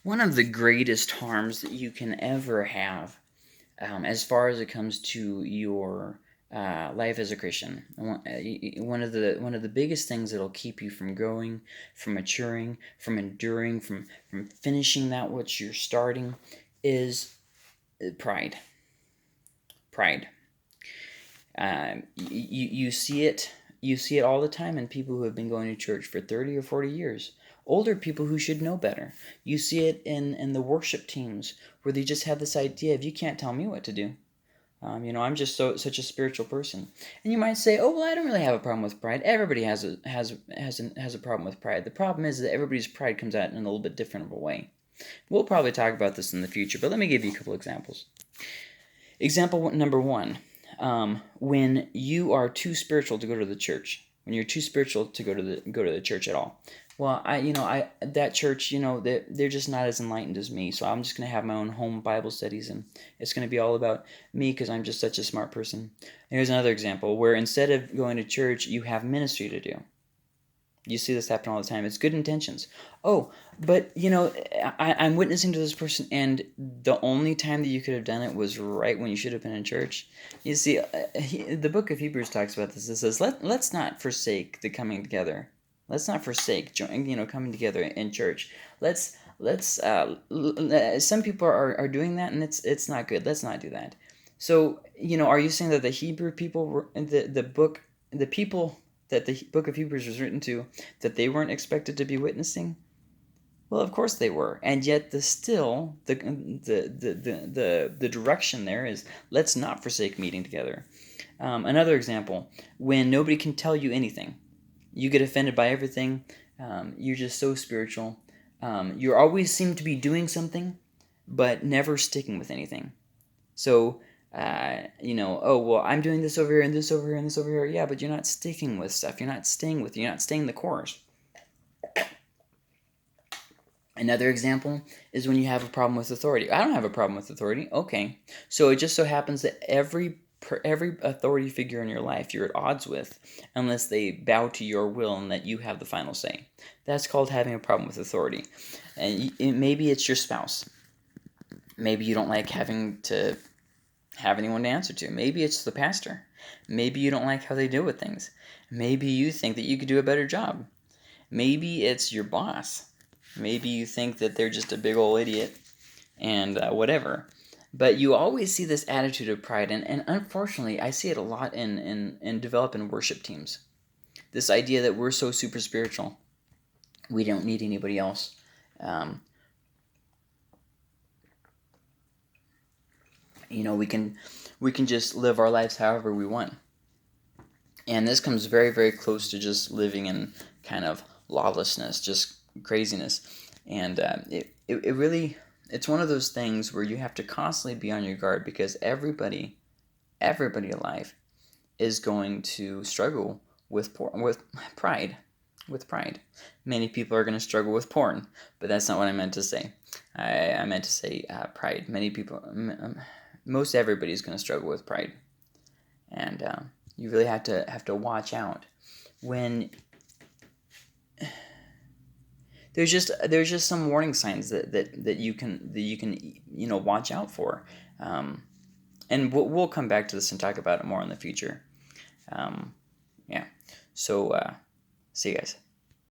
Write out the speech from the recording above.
One of the greatest harms that you can ever have, as far as it comes to your life as a Christian, one of the biggest things that'll keep you from growing, from maturing, from enduring, from finishing that what you're starting, is pride. Pride. You see it. You see it all the time in people who have been going to church for 30 or 40 years. Older people who should know better. You see it in the worship teams where they just have this idea of, you can't tell me what to do. I'm just such a spiritual person. And you might say, oh well, I don't really have a problem with pride. Everybody has a problem with pride. The problem is that everybody's pride comes out in a little bit different of a way. We'll probably talk about this in the future, but let me give you a couple examples. Example number one: when you are too spiritual to go to the church, when you're too spiritual to go to the church at all. Well, I that church, they're just not as enlightened as me, so I'm just gonna have my own home Bible studies, and it's gonna be all about me because I'm just such a smart person. Here's another example where instead of going to church, you have ministry to do. You see this happen all the time. It's good intentions. Oh, but I'm witnessing to this person, and the only time that you could have done it was right when you should have been in church. You see, the book of Hebrews talks about this. It says, let's not forsake the coming together. Let's not forsake coming together in church. Let's some people are doing that, and it's not good. Let's not do that. So, are you saying that the Hebrew people, the people that the book of Hebrews was written to, that they weren't expected to be witnessing? Well, of course they were, and yet the direction there is, let's not forsake meeting together. Another example: when nobody can tell you anything, you get offended by everything. You're just so spiritual. You always seem to be doing something, but never sticking with anything. So, oh, well, I'm doing this over here and this over here and this over here. Yeah, but you're not sticking with stuff. You're not staying the course. Another example is when you have a problem with authority. I don't have a problem with authority. Okay. So it just so happens that every authority figure in your life you're at odds with, unless they bow to your will and that you have the final say. That's called having a problem with authority. And maybe it's your spouse. Maybe you don't like having to have anyone to answer to. Maybe it's the pastor. Maybe you don't like how they deal with things. Maybe you think that you could do a better job. Maybe it's your boss. Maybe you think that they're just a big old idiot and whatever. But you always see this attitude of pride, and unfortunately, I see it a lot in developing worship teams. This idea that we're so super spiritual, we don't need anybody else. Um, we can just live our lives however we want. And this comes very, very close to just living in kind of lawlessness, just craziness. And it really, it's one of those things where you have to constantly be on your guard, because everybody alive is going to struggle with pride. With pride. Many people are going to struggle with porn, but that's not what I meant to say. I meant to say pride. Many people, most everybody is going to struggle with pride. And you really have to watch out when there's just some warning signs that you can watch out for, and we'll come back to this and talk about it more in the future. Yeah, so see you guys.